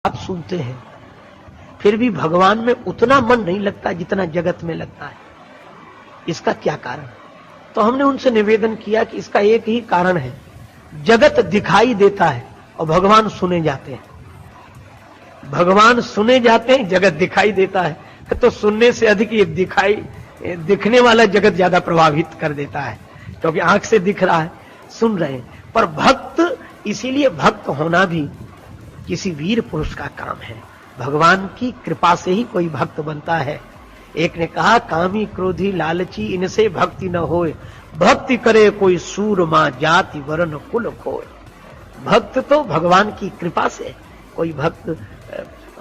आप सुनते हैं, फिर भी भगवान में उतना मन नहीं लगता जितना जगत में लगता है। इसका क्या कारण? तो हमने उनसे निवेदन किया कि इसका एक ही कारण है, जगत दिखाई देता है और भगवान सुने जाते हैं। भगवान सुने जाते हैं, जगत दिखाई देता है, तो सुनने से अधिक ये दिखने वाला जगत ज्यादा प्रभावित कर देता है, क्योंकि आंख से दिख रहा है, सुन रहे हैं। पर भक्त, इसीलिए भक्त होना भी किसी वीर पुरुष का काम है। भगवान की कृपा से ही कोई भक्त बनता है। एक ने कहा, कामी क्रोधी लालची इनसे भक्ति न होए, भक्ति करे कोई सूरमा जाति वर्ण कुल खोए। भक्त तो भगवान की कृपा से कोई भक्त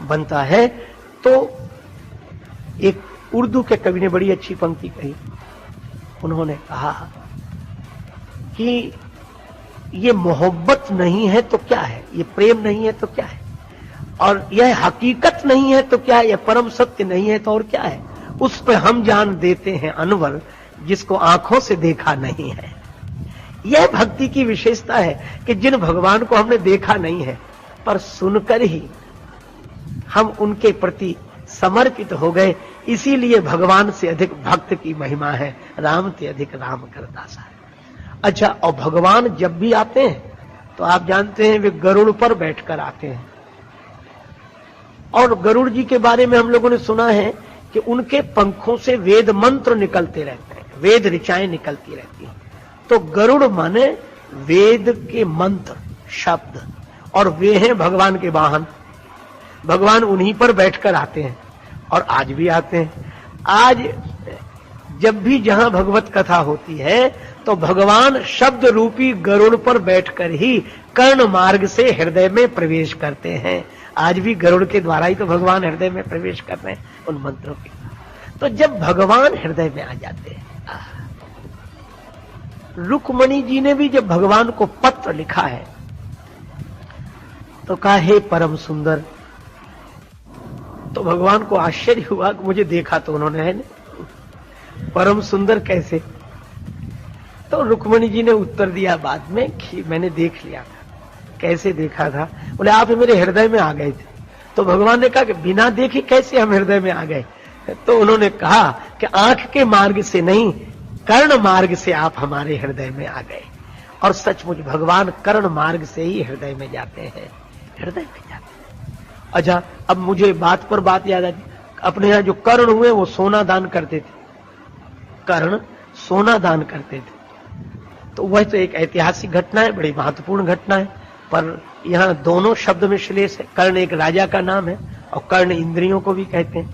बनता है। तो एक उर्दू के कवि ने बड़ी अच्छी पंक्ति कही। उन्होंने कहा कि ये मोहब्बत नहीं है तो क्या है, ये प्रेम नहीं है तो क्या है, और यह हकीकत नहीं है तो क्या है, यह परम सत्य नहीं है तो और क्या है। उस पर हम जान देते हैं अनवर, जिसको आंखों से देखा नहीं है। यह भक्ति की विशेषता है कि जिन भगवान को हमने देखा नहीं है, पर सुनकर ही हम उनके प्रति समर्पित हो गए। इसीलिए भगवान से अधिक भक्त की महिमा है, राम से अधिक राम करता सा। अच्छा, और भगवान जब भी आते हैं तो आप जानते हैं वे गरुड़ पर बैठकर आते हैं। और गरुड़ जी के बारे में हम लोगों ने सुना है कि उनके पंखों से वेद मंत्र निकलते रहते हैं, वेद ऋचाएं निकलती रहती हैं। तो गरुड़ माने वेद के मंत्र शब्द, और वे हैं भगवान के वाहन। भगवान उन्हीं पर बैठकर आते हैं और आज भी आते हैं। आज जब भी जहां भगवत कथा होती है तो भगवान शब्द रूपी गरुड़ पर बैठकर ही कर्ण मार्ग से हृदय में प्रवेश करते हैं। आज भी गरुड़ के द्वारा ही तो भगवान हृदय में प्रवेश कर रहे हैं उन मंत्रों के। तो जब भगवान हृदय में आ जाते हैं, रुक्मणी जी ने भी जब भगवान को पत्र लिखा है तो कहा, हे परम सुंदर। तो भगवान को आश्चर्य हुआ कि मुझे देखा तो उन्होंने है ना, परम सुंदर कैसे? तो रुक्मणी जी ने उत्तर दिया बाद में कि मैंने देख लिया था। कैसे देखा था? बोले, आप मेरे हृदय में आ गए थे। तो भगवान ने कहा कि बिना देखे कैसे हम हृदय में आ गए? तो उन्होंने कहा कि आंख के मार्ग से नहीं, कर्ण मार्ग से आप हमारे हृदय में आ गए। और सचमुच भगवान कर्ण मार्ग से ही हृदय में जाते हैं, हृदय में जाते हैं। अच्छा, अब मुझे बात पर बात याद आई। अपने यहां जो कर्ण हुए वो सोना दान करते थे, कर्ण सोना दान करते थे। तो वह तो एक ऐतिहासिक घटना है, बड़ी महत्वपूर्ण घटना है। पर यहां दोनों शब्द में श्लेष है। कर्ण एक राजा का नाम है और कर्ण इंद्रियों को भी कहते हैं।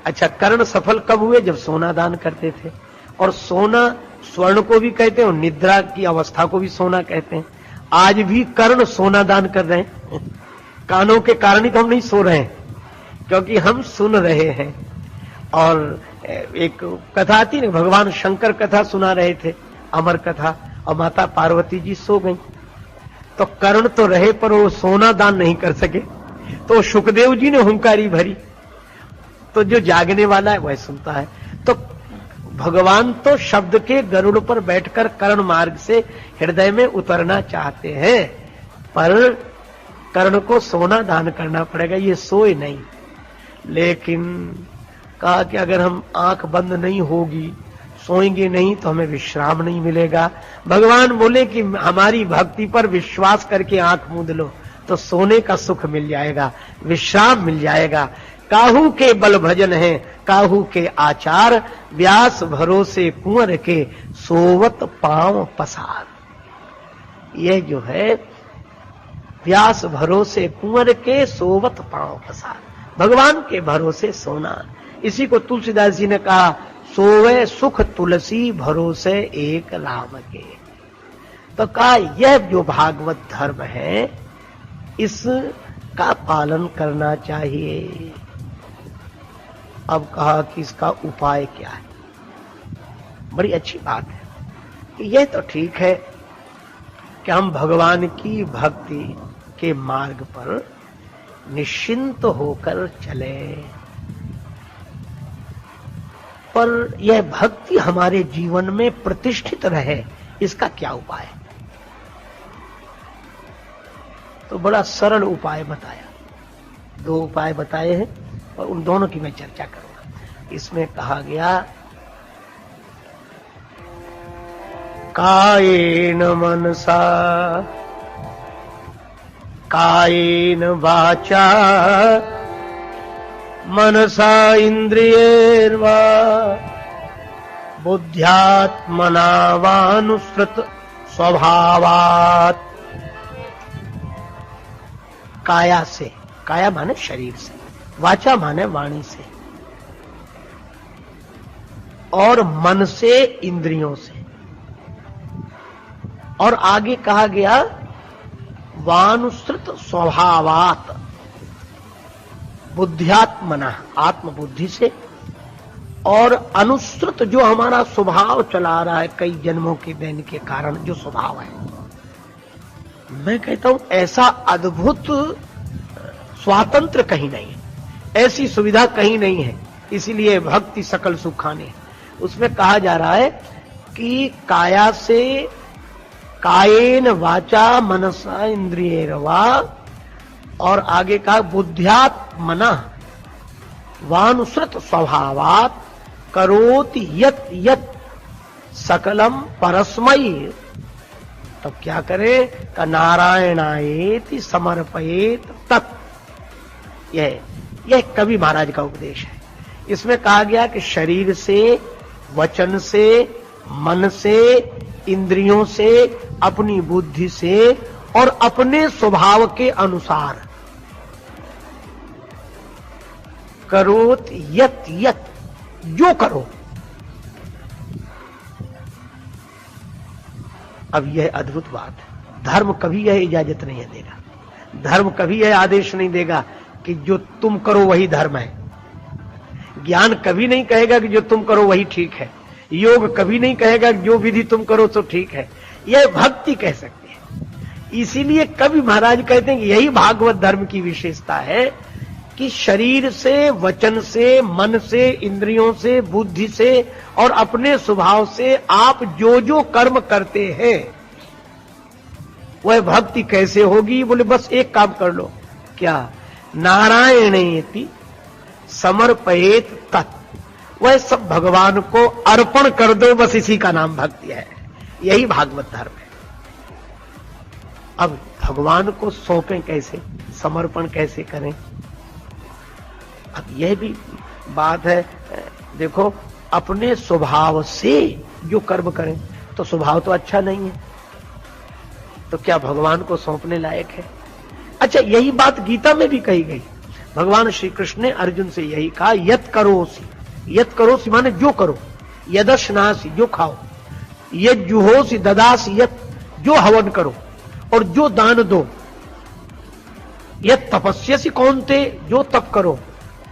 अच्छा, कर्ण सफल कब हुए? जब सोना दान करते थे। और सोना स्वर्ण को भी कहते हैं और निद्रा की अवस्था को भी सोना कहते हैं। आज भी कर्ण सोना दान कर रहे हैं। कानों के कारण ही तो हम नहीं सो रहे हैं, क्योंकि हम सुन रहे हैं। और एक कथा थी ना, भगवान शंकर कथा सुना रहे थे, अमर कथा, और माता पार्वती जी सो गई। तो कर्ण तो रहे पर वो सोना दान नहीं कर सके। तो सुखदेव जी ने हुंकारी भरी, तो जो जागने वाला है वह सुनता है। तो भगवान तो शब्द के गरुड़ पर बैठकर कर्ण मार्ग से हृदय में उतरना चाहते हैं, पर कर्ण को सोना दान करना पड़ेगा, ये सोए नहीं। लेकिन कहा कि अगर हम आंख बंद नहीं होगी, सोएंगे नहीं, तो हमें विश्राम नहीं मिलेगा। भगवान बोले कि हमारी भक्ति पर विश्वास करके आंख मूंद लो तो सोने का सुख मिल जाएगा, विश्राम मिल जाएगा। काहू के बल भजन है, काहू के आचार, व्यास भरोसे कुंवर के सोवत पांव पसार। यह जो है, व्यास भरोसे कुंवर के सोवत पांव पसार, भगवान के भरोसे सोना। इसी को तुलसीदास जी ने कहा, सोवे सुख तुलसी भरोसे एक राम के। तो कहा यह जो भागवत धर्म है, इसका पालन करना चाहिए। अब कहा कि इसका उपाय क्या है? बड़ी अच्छी बात है कि यह तो ठीक है कि हम भगवान की भक्ति के मार्ग पर निश्चिंत होकर चले, पर यह भक्ति हमारे जीवन में प्रतिष्ठित रहे, इसका क्या उपाय है? तो बड़ा सरल उपाय बताया। दो उपाय बताए हैं और उन दोनों की मैं चर्चा करूंगा। इसमें कहा गया कायेन मनसा कायेन वाचा मनसा इंद्रियैर्वा बुद्ध्यात्मना वानुसृत स्वभावात्। काया से, काया माने शरीर से, वाचा माने वाणी से, और मन से इंद्रियों से। और आगे कहा गया वानुसृत स्वभावात्, बुद्ध्यात्मना आत्मबुद्धि से, और अनुसृत जो हमारा स्वभाव चला रहा है कई जन्मों के देन के कारण जो स्वभाव है। मैं कहता हूं ऐसा अद्भुत स्वातंत्र कहीं नहीं है, ऐसी सुविधा कहीं नहीं है, इसीलिए भक्ति सकल सुखाने। उसमें कहा जा रहा है कि काया से, कायेन वाचा मनसा इंद्रियैर्वा, और आगे कहा बुद्ध्यात्मना वानुसृत स्वभावात् करोति यत् यत् सकलम परस्मै। तब क्या करे? का नारायणायेति समर्पयेत तत्। यह कवि महाराज का उपदेश है। इसमें कहा गया कि शरीर से, वचन से, मन से, इंद्रियों से, अपनी बुद्धि से और अपने स्वभाव के अनुसार करोत यत यत, जो करो। अब यह अद्भुत बात है। धर्म कभी यह इजाजत नहीं देगा, धर्म कभी यह आदेश नहीं देगा कि जो तुम करो वही धर्म है। ज्ञान कभी नहीं कहेगा कि जो तुम करो वही ठीक है। योग कभी नहीं कहेगा कि जो विधि तुम करो तो ठीक है। यह भक्ति कह सकती है। इसीलिए कवि महाराज कहते हैं कि यही भागवत धर्म की विशेषता है कि शरीर से, वचन से, मन से, इंद्रियों से, बुद्धि से और अपने स्वभाव से आप जो जो कर्म करते हैं वह भक्ति कैसे होगी? बोले बस एक काम कर लो। क्या? नारायणेति समर्पयेत तत्। वह सब भगवान को अर्पण कर दो, बस इसी का नाम भक्ति है। यही भागवत धर्म है। अब भगवान को सौंपें कैसे, समर्पण कैसे करें? अब यह भी बात है। देखो, अपने स्वभाव से जो कर्म करें तो स्वभाव तो अच्छा नहीं है, तो क्या भगवान को सौंपने लायक है? अच्छा, यही बात गीता में भी कही गई। भगवान श्री कृष्ण ने अर्जुन से यही कहा, यत करोसि। यत करोसि माने जो करो, यदश्नासि जो खाओ, यद जुहोसि ददासि यत जो हवन करो और जो दान दो, यत तपस्यसि कौन्ते जो तप करो,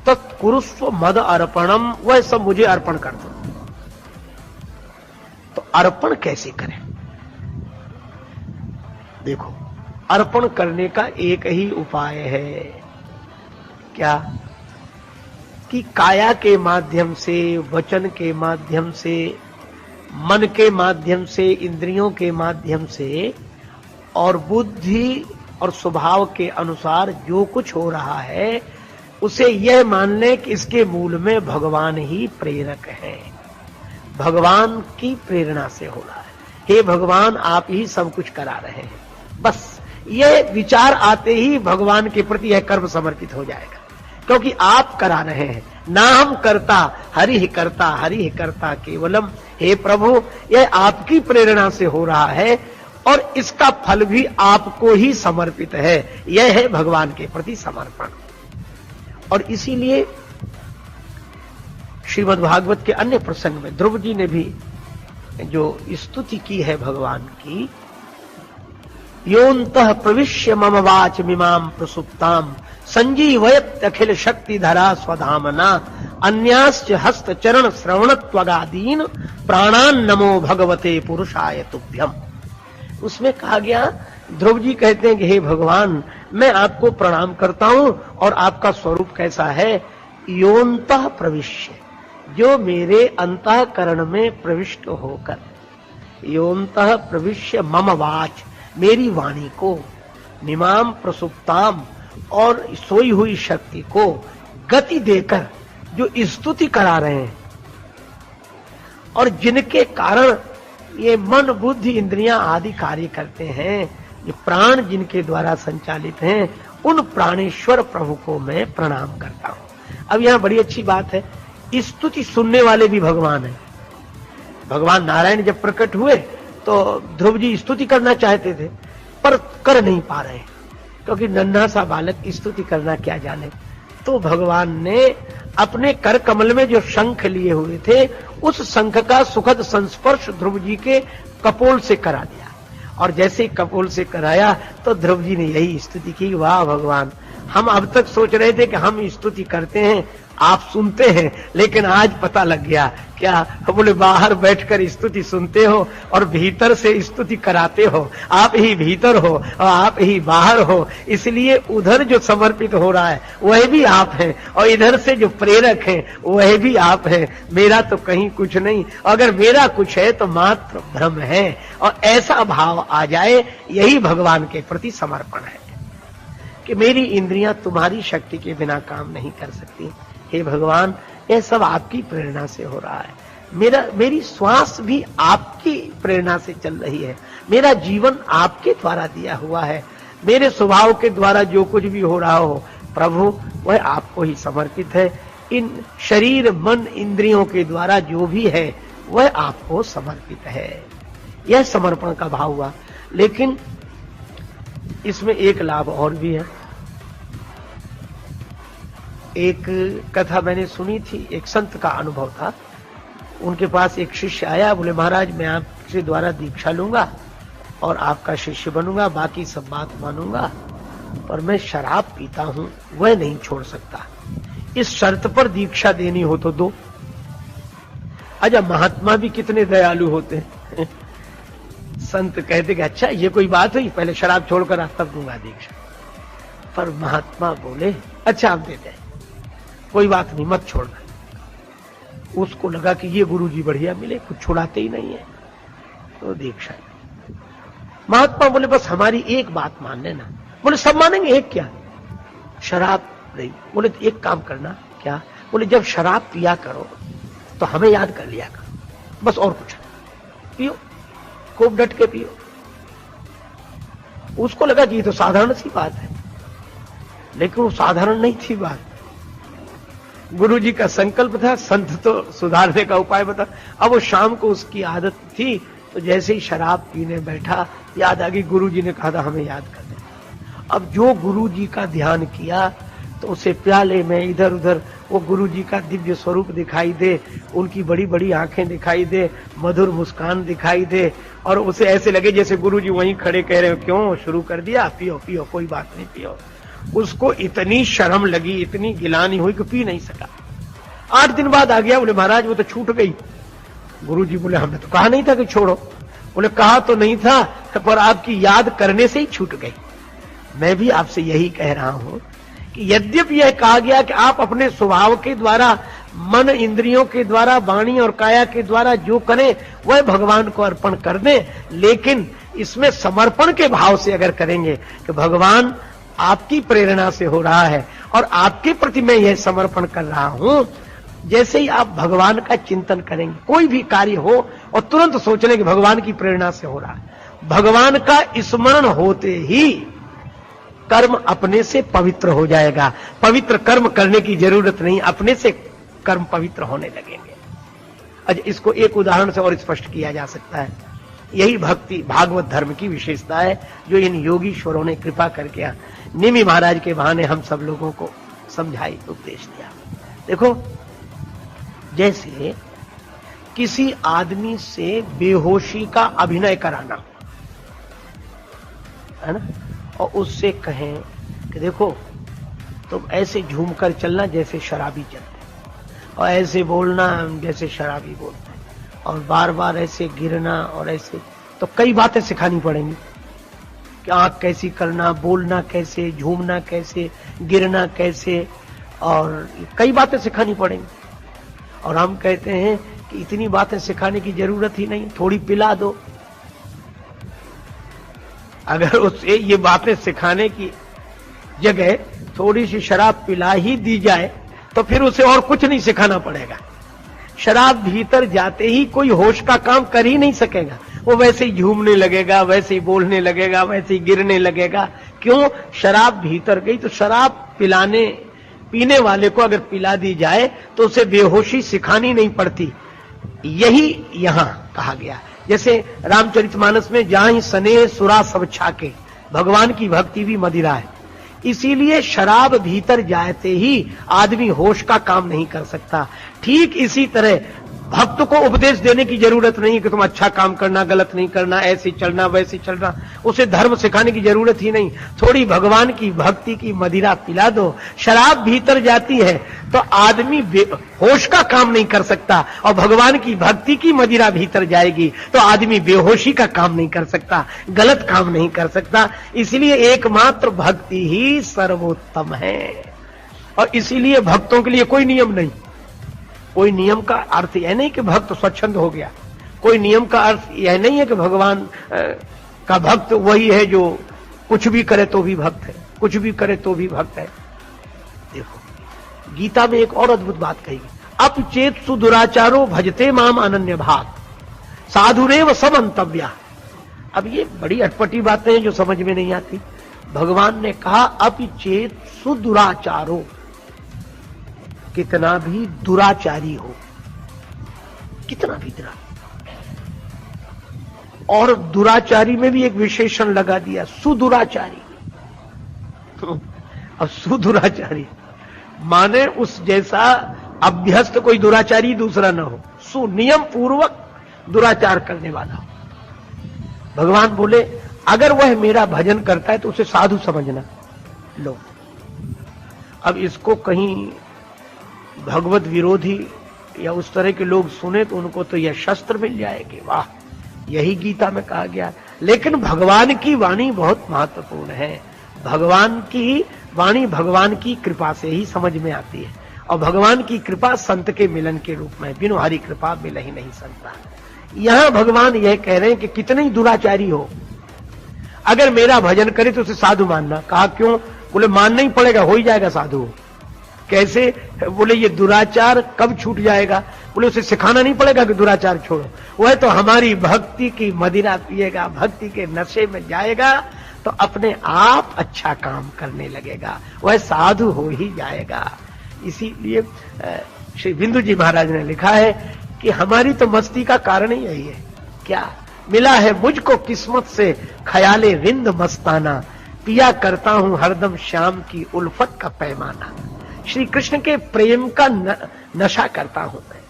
तत्कुरुस्व मद अर्पणम, वह सब मुझे अर्पण कर दो। तो अर्पण कैसे करें? देखो, अर्पण करने का एक ही उपाय है। क्या? कि काया के माध्यम से, वचन के माध्यम से, मन के माध्यम से, इंद्रियों के माध्यम से और बुद्धि और स्वभाव के अनुसार जो कुछ हो रहा है उसे यह मान ले कि इसके मूल में भगवान ही प्रेरक है, भगवान की प्रेरणा से हो रहा है। हे भगवान, आप ही सब कुछ करा रहे हैं। बस यह विचार आते ही भगवान के प्रति यह कर्म समर्पित हो जाएगा, क्योंकि आप करा रहे हैं। ना हम करता, हरि ही करता, हरि ही करता केवलम। हे प्रभु, यह आपकी प्रेरणा से हो रहा है और इसका फल भी आपको ही समर्पित है। यह है भगवान के प्रति समर्पण। और इसीलिए श्रीमद् भागवत के अन्य प्रसंग में ध्रुव जी ने भी जो स्तुति की है भगवान की, योऽन्तः प्रविश्य मम वाच मिमां प्रसुप्तां संजीवयत् अखिल शक्ति धरा स्वधामना अन्याश्च हस्त चरण श्रवणत्वगादीन प्राणान नमो भगवते पुरुषाय तुभ्यम। उसमें कहा गया, ध्रुव जी कहते हैं कि हे भगवान, मैं आपको प्रणाम करता हूं और आपका स्वरूप कैसा है? योऽन्तः प्रविश्य, जो मेरे अंतःकरण में प्रविष्ट होकर, योऽन्तः प्रविश्य मम वाच, मेरी वाणी को, मिमां प्रसुप्ताम, और सोई हुई शक्ति को गति देकर जो स्तुति करा रहे हैं, और जिनके कारण ये मन बुद्धि इंद्रियां आदि कार्य करते हैं, ये प्राण जिनके द्वारा संचालित हैं, उन प्राणेश्वर प्रभु को मैं प्रणाम करता हूं। अब यहां बड़ी अच्छी बात है, स्तुति सुनने वाले भी भगवान हैं। भगवान नारायण जब प्रकट हुए तो ध्रुव जी स्तुति करना चाहते थे, पर कर नहीं पा रहे, क्योंकि नन्हा सा बालक स्तुति करना क्या जाने। तो भगवान ने अपने कर कमल में जो शंख लिए हुए थे, उस शंख का सुखद संस्पर्श ध्रुव जी के कपोल से करा दिया, और जैसे ही कपोल से कराया तो ध्रुव जी ने यही स्तुति की, वाह भगवान, हम अब तक सोच रहे थे कि हम स्तुति करते हैं, आप सुनते हैं, लेकिन आज पता लग गया। क्या? बोले बाहर बैठकर स्तुति सुनते हो और भीतर से स्तुति कराते हो। आप ही भीतर हो और आप ही बाहर हो, इसलिए उधर जो समर्पित हो रहा है वह भी आप हैं, और इधर से जो प्रेरक हैं वह भी आप हैं। मेरा तो कहीं कुछ नहीं, अगर मेरा कुछ है तो मात्र भ्रम है, और ऐसा भाव आ जाए, यही भगवान के प्रति समर्पण है कि मेरी इंद्रियां तुम्हारी शक्ति के बिना काम नहीं कर सकती। हे भगवान, यह सब आपकी प्रेरणा से हो रहा है। मेरी श्वास भी आपकी प्रेरणा से चल रही है। मेरा जीवन आपके द्वारा दिया हुआ है। मेरे स्वभाव के द्वारा जो कुछ भी हो रहा हो प्रभु, वह आपको ही समर्पित है। इन शरीर मन इंद्रियों के द्वारा जो भी है वह आपको समर्पित है। यह समर्पण का भाव हुआ। लेकिन इसमें एक लाभ और भी है। एक कथा मैंने सुनी थी, एक संत का अनुभव था। उनके पास एक शिष्य आया, बोले महाराज मैं आपके द्वारा दीक्षा लूंगा और आपका शिष्य बनूंगा, बाकी सब बात मानूंगा, पर मैं शराब पीता हूं, वह नहीं छोड़ सकता। इस शर्त पर दीक्षा देनी हो तो दो। अच्छा, महात्मा भी कितने दयालु होते हैं। संत कहते कि अच्छा ये कोई बात हुई, पहले शराब छोड़कर आप तब दूंगा दीक्षा। पर महात्मा बोले अच्छा आप दे दें, कोई बात नहीं, मत छोड़ना। उसको लगा कि ये गुरुजी बढ़िया मिले, कुछ छुड़ाते ही नहीं है, तो दीक्षा। महात्मा बोले बस हमारी एक बात मान लेना। बोले सब मानेंगे, एक क्या? शराब नहीं। बोले एक काम करना। क्या? बोले जब शराब पिया करो तो हमें याद कर लिया करो, बस और कुछ पियो, खूब डट के पियो। उसको लगा कि ये तो साधारण सी बात है, लेकिन वो साधारण नहीं थी बात। गुरुजी का संकल्प था, संत तो सुधारने का उपाय बता। अब वो शाम को उसकी आदत थी, तो जैसे ही शराब पीने बैठा, याद आ गई गुरुजी ने कहा था हमें याद कर दे। अब जो गुरुजी का ध्यान किया तो उसे प्याले में इधर उधर वो गुरुजी का दिव्य स्वरूप दिखाई दे, उनकी बड़ी बड़ी आंखें दिखाई दे, मधुर मुस्कान दिखाई दे, और उसे ऐसे लगे जैसे गुरुजी वहीं खड़े कह रहे हो, क्यों शुरू कर दिया, पियो पियो, कोई बात नहीं, पियो। उसको इतनी शर्म लगी, इतनी गिलानी हुई कि पी नहीं सका। 8 दिन बाद आ गया, बोले महाराज वो तो छूट गई। गुरुजी बोले हमने तो कहा नहीं था कि छोड़ो। बोले कहा तो नहीं था, पर आपकी याद करने से ही छूट गई। मैं भी आपसे यही कह रहा हूं कि यद्यपि यह कहा गया कि आप अपने स्वभाव के द्वारा, मन इंद्रियों के द्वारा, वाणी और काया के द्वारा जो करें वह भगवान को अर्पण कर दें, लेकिन इसमें समर्पण के भाव से अगर करेंगे कि भगवान आपकी प्रेरणा से हो रहा है और आपके प्रति मैं यह समर्पण कर रहा हूं, जैसे ही आप भगवान का चिंतन करेंगे, कोई भी कार्य हो और तुरंत सोच लें कि भगवान की प्रेरणा से हो रहा है, भगवान का स्मरण होते ही कर्म अपने से पवित्र हो जाएगा। पवित्र कर्म करने की जरूरत नहीं, अपने से कर्म पवित्र होने लगेंगे। अच्छा, इसको एक उदाहरण से और स्पष्ट किया जा सकता है। यही भक्ति भागवत धर्म की विशेषता है जो इन योगीश्वरों ने कृपा करके निमि महाराज के बहाने हम सब लोगों को समझाई, उपदेश दिया। देखो, जैसे किसी आदमी से बेहोशी का अभिनय कराना है ना, और उससे कहें कि देखो तुम ऐसे झूमकर चलना जैसे शराबी चलते, और ऐसे बोलना जैसे शराबी बोलते, और बार बार ऐसे गिरना, और ऐसे, तो कई बातें सिखानी पड़ेंगी कि आंख कैसी करना, बोलना कैसे, झूमना कैसे, गिरना कैसे, और कई बातें सिखानी पड़ेंगी। और हम कहते हैं कि इतनी बातें सिखाने की जरूरत ही नहीं, थोड़ी पिला दो। अगर उसे ये बातें सिखाने की जगह थोड़ी सी शराब पिला ही दी जाए तो फिर उसे और कुछ नहीं सिखाना पड़ेगा। शराब भीतर जाते ही कोई होश का काम कर ही नहीं सकेगा, वो वैसे ही झूमने लगेगा, वैसे ही बोलने लगेगा, वैसे ही गिरने लगेगा। क्यों? शराब भीतर गई। तो शराब पीने वाले को अगर पिला दी जाए तो उसे बेहोशी सिखानी नहीं पड़ती। यही यहां कहा गया। जैसे रामचरितमानस में जहां ही स्नेह सुरा सब छाके, भगवान की भक्ति भी मदिरा है। इसीलिए शराब भीतर जाते ही आदमी होश का काम नहीं कर सकता। ठीक इसी तरह भक्त को उपदेश देने की जरूरत नहीं कि तुम अच्छा काम करना, गलत नहीं करना, ऐसे चलना वैसे चलना, उसे धर्म सिखाने की जरूरत ही नहीं। थोड़ी भगवान की भक्ति की मदिरा पिला दो। शराब भीतर जाती है तो आदमी होश का काम नहीं कर सकता, और भगवान की भक्ति की मदिरा भीतर जाएगी तो आदमी बेहोशी का काम नहीं कर सकता, गलत काम नहीं कर सकता। इसलिए एकमात्र भक्ति ही सर्वोत्तम है। और इसीलिए भक्तों के लिए कोई नियम नहीं। कोई नियम का अर्थ यह नहीं कि भक्त स्वच्छंद हो गया। कोई नियम का अर्थ यह नहीं है कि भगवान का भक्त वही है जो कुछ भी करे तो भी भक्त है, कुछ भी करे तो भी भक्त है। देखो गीता में एक और अद्भुत बात कही, अपचेत सुदुराचारो भजते माम अनन्य भाग साधुरेव समंतव्या। अब ये बड़ी अटपटी बातें हैं जो समझ में नहीं आती। भगवान ने कहा अपचेत सुदुराचारो, कितना भी दुराचारी हो, कितना भी और दुराचारी में भी एक विशेषण लगा दिया, सुदुराचारी। अब सुदुराचारी माने उस जैसा अभ्यस्त कोई दुराचारी दूसरा ना हो, सुनियम पूर्वक दुराचार करने वाला हो। भगवान बोले अगर वह मेरा भजन करता है तो उसे साधु समझना। लो अब इसको कहीं भगवत विरोधी या उस तरह के लोग सुने तो उनको तो यह शस्त्र मिल जाएंगे, वाह यही गीता में कहा गया। लेकिन भगवान की वाणी बहुत महत्वपूर्ण है। भगवान की वाणी भगवान की कृपा से ही समझ में आती है, और भगवान की कृपा संत के मिलन के रूप में, बिनु हरि कृपा मिल ही नहीं सकता। यहां भगवान यह कह रहे हैं कि कितने ही दुराचारी हो, अगर मेरा भजन करे तो उसे साधु मानना। कहा क्यों? बोले मानना ही पड़ेगा, हो ही जाएगा साधु। कैसे? बोले ये दुराचार कब छूट जाएगा? बोले उसे सिखाना नहीं पड़ेगा कि दुराचार छोड़ो, वह तो हमारी भक्ति की मदिरा पिएगा, भक्ति के नशे में जाएगा तो अपने आप अच्छा काम करने लगेगा, वह साधु हो ही जाएगा। इसीलिए श्री बिंदु जी महाराज ने लिखा है कि हमारी तो मस्ती का कारण ही यही है। क्या मिला है मुझको किस्मत से ख्याले रिंद मस्ताना, पिया करता हूं हरदम श्याम की उल्फत का पैमाना। श्री कृष्ण के प्रेम का नशा करता हूं मैं।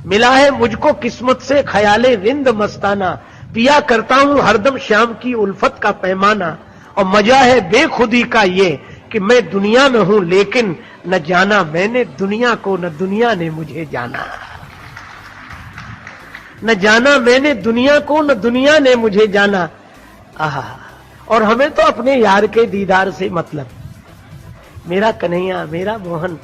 मिला है मुझको किस्मत से ख्याले रिंद मस्ताना, पिया करता हूं हरदम श्याम की उल्फत का पैमाना। और मजा है बेखुदी का ये कि मैं दुनिया में हूं लेकिन न जाना मैंने दुनिया को, न दुनिया ने मुझे जाना। न जाना मैंने दुनिया को, न दुनिया ने मुझे जाना। आहा, और हमें तो अपने यार के दीदार से मतलब, मेरा कन्हैया, मेरा मोहन,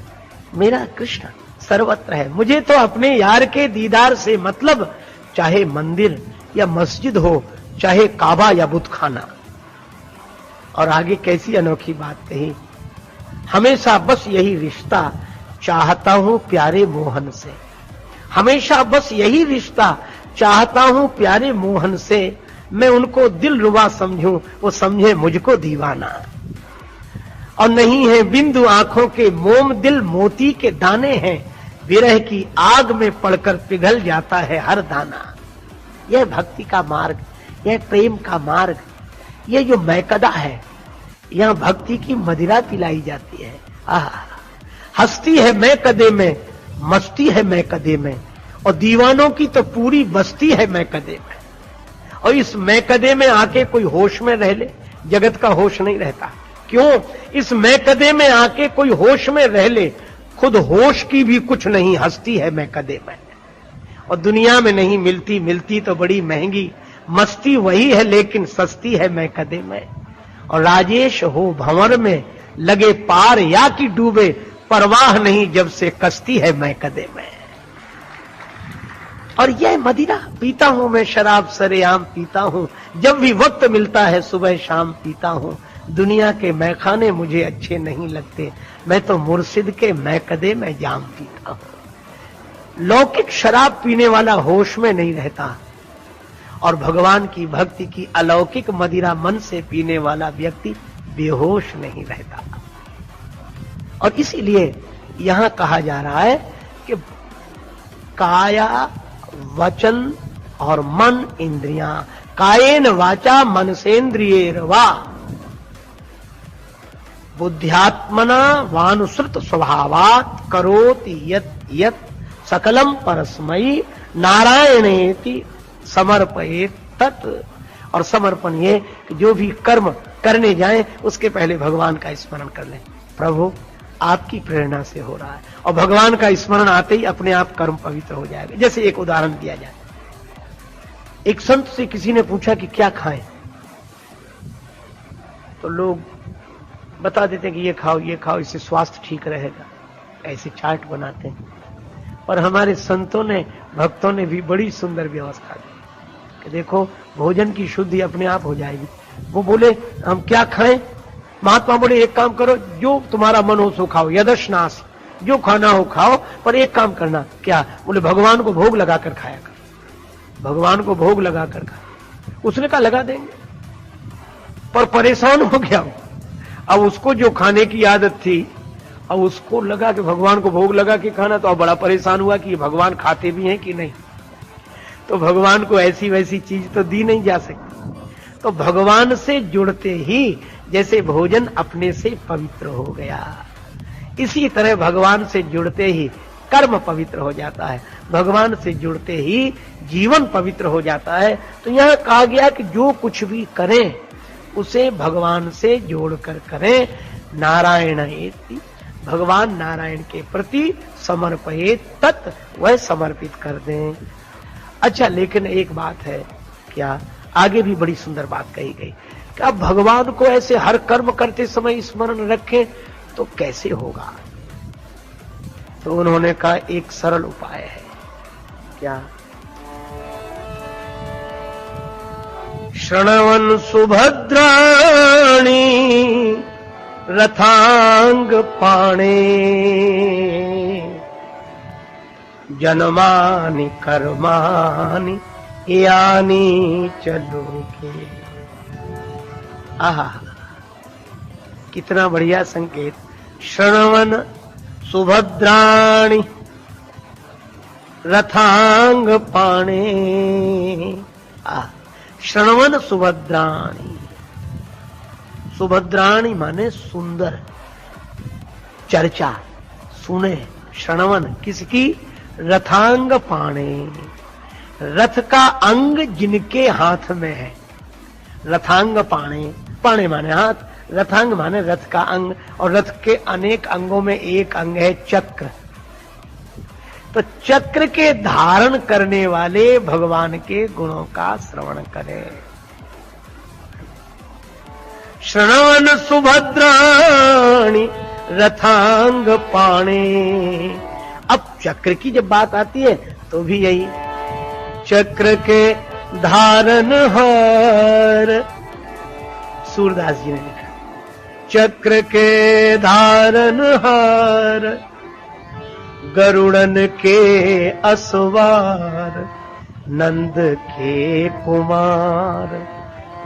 मेरा कृष्ण सर्वत्र है। मुझे तो अपने यार के दीदार से मतलब, चाहे मंदिर या मस्जिद हो, चाहे काबा या बुतखाना। और आगे कैसी अनोखी बात कही, हमेशा बस यही रिश्ता चाहता हूं प्यारे मोहन से। हमेशा बस यही रिश्ता चाहता हूं प्यारे मोहन से, मैं उनको दिल रुबा समझूं, वो समझे मुझको दीवाना। और नहीं है बिंदु आंखों के मोम, दिल मोती के दाने हैं, विरह की आग में पड़कर पिघल जाता है हर दाना। यह भक्ति का मार्ग, यह प्रेम का मार्ग, यह जो मैकदा है, यहां भक्ति की मदिरा पिलाई जाती है। हस्ती है मैकदे में, मस्ती है मैकदे में, और दीवानों की तो पूरी बस्ती है मैकदे में। और इस मैकदे में आके कोई होश में रह ले, जगत का होश नहीं रहता। क्यों? इस मैकदे में आके कोई होश में रह ले, खुद होश की भी कुछ नहीं हस्ती है मैकदे में। और दुनिया में नहीं मिलती, मिलती तो बड़ी महंगी, मस्ती वही है लेकिन सस्ती है मैकदे में। और राजेश हो भंवर में, लगे पार या कि डूबे, परवाह नहीं जब से कश्ती है मैकदे में। और यह मदिरा पीता हूं मैं, शराब सरेआम पीता हूं, जब भी वक्त मिलता है सुबह शाम पीता हूं। दुनिया के मैखाने मुझे अच्छे नहीं लगते, मैं तो मुर्शिद के मैकदे में जाम पीता हूं। लौकिक शराब पीने वाला होश में नहीं रहता और भगवान की भक्ति की अलौकिक मदिरा मन से पीने वाला व्यक्ति बेहोश नहीं रहता। और इसीलिए यहां कहा जा रहा है कि काया वचन और मन इंद्रियां, कायेन वाचा मनसेन्द्रियेर्वा बुद्ध्यात्मना वानुसृत स्वभावात् करोति यत् यत् सकलम परस्मै नारायणेति समर्पयेत् तत्। और समर्पण ये कि जो भी कर्म करने जाएं उसके पहले भगवान का स्मरण कर लें, प्रभु आपकी प्रेरणा से हो रहा है, और भगवान का स्मरण आते ही अपने आप कर्म पवित्र हो जाएगा। जैसे एक उदाहरण दिया जाए, एक संत से किसी ने पूछा कि क्या खाएं, तो लोग बता देते हैं कि ये खाओ इससे स्वास्थ्य ठीक रहेगा, ऐसे चार्ट बनाते हैं। पर हमारे संतों ने, भक्तों ने भी बड़ी सुंदर व्यवस्था दी कि देखो भोजन की शुद्धि अपने आप हो जाएगी। वो बोले हम क्या खाएं? महात्मा बोले एक काम करो, जो तुम्हारा मन हो सो खाओ, यदश्नास, जो खाना हो खाओ, पर एक काम करना। क्या? बोले भगवान को भोग लगाकर खाया कर, भगवान को भोग लगाकर खा। उसने कहा लगा देंगे, पर परेशान हो गया। अब उसको जो खाने की आदत थी, अब उसको लगा कि भगवान को भोग लगा के खाना, तो अब बड़ा परेशान हुआ कि भगवान खाते भी हैं कि नहीं। तो भगवान को ऐसी वैसी चीज तो दी नहीं जा सकती। तो भगवान से जुड़ते ही जैसे भोजन अपने से पवित्र हो गया, इसी तरह भगवान से जुड़ते ही कर्म पवित्र हो जाता है, भगवान से जुड़ते ही जीवन पवित्र हो जाता है। तो यहां कहा गया कि जो कुछ भी करें उसे भगवान से जोड़कर करें। नारायणेति, भगवान नारायण के प्रति समर्पयेत् तत्, वह समर्पित कर दें। अच्छा, लेकिन एक बात है, क्या आगे भी बड़ी सुंदर बात कही गई कि अब भगवान को ऐसे हर कर्म करते समय स्मरण रखें तो कैसे होगा? तो उन्होंने कहा एक सरल उपाय है। क्या? शृण्वन् सुभद्राणि रथांग पाणे जन्मानि कर्माणि यानि चलोके। आहा, कितना बढ़िया संकेत। शृण्वन् सुभद्राणि रथांग पाणे। शृण्वन् सुभद्राणि, सुभद्राणि माने सुंदर, चर्चा सुने। शृण्वन् किसकी? रथांग पाणे, रथ का अंग जिनके हाथ में है। रथांग पाणे, पाणे माने हाथ, रथांग माने रथ का अंग, और रथ के अनेक अंगों में एक अंग है चक्र। तो चक्र के धारण करने वाले भगवान के गुणों का श्रवण करें। शृण्वन् सुभद्राणि रथांग पाणे। अब चक्र की जब बात आती है तो भी यही, चक्र के धारण हार, सूरदास जी ने लिखा, चक्र के धारण हार गरुड़न के असवार नंद के कुमार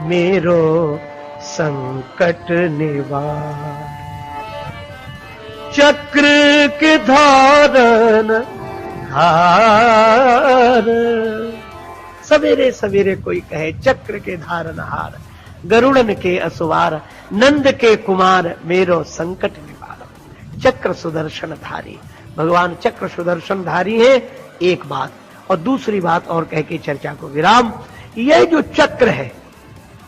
मेरो संकट निवार। चक्र के धारण हार, सवेरे सवेरे कोई कहे चक्र के धारण हार, गरुड़न के असवार नंद के कुमार मेरो संकट निवार। चक्र सुदर्शन धारी, भगवान चक्र सुदर्शन धारी है, एक बात। और दूसरी बात और कह के चर्चा को विराम। यह जो चक्र है,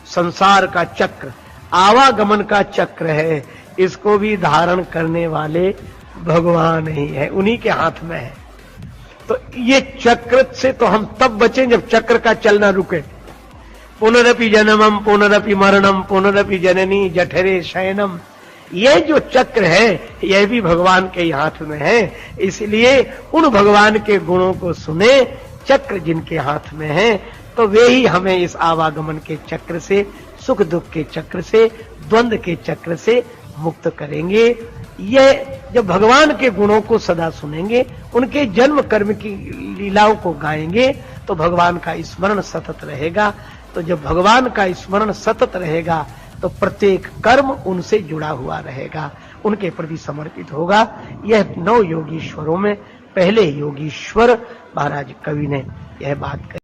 संसार का चक्र, आवागमन का चक्र है, इसको भी धारण करने वाले भगवान ही है, उन्हीं के हाथ में है। तो ये चक्र से तो हम तब बचें जब चक्र का चलना रुके। पुनरपि जन्मम पुनरपि मरणम पुनरपि जननी जठरे शयनम, यह जो चक्र है यह भी भगवान के हाथ में है। इसलिए उन भगवान के गुणों को सुने। चक्र जिनके हाथ में है तो वे ही हमें इस आवागमन के चक्र से, सुख दुख के चक्र से द्वंद्व के चक्र से मुक्त करेंगे। यह जब भगवान के गुणों को सदा सुनेंगे, उनके जन्म कर्म की लीलाओं को गाएंगे, तो भगवान का स्मरण सतत रहेगा। तो जब भगवान का स्मरण सतत रहेगा तो प्रत्येक कर्म उनसे जुड़ा हुआ रहेगा, उनके प्रति समर्पित होगा। यह 9 योगीश्वरों में पहले योगीश्वर महाराज कवि ने यह बात कही।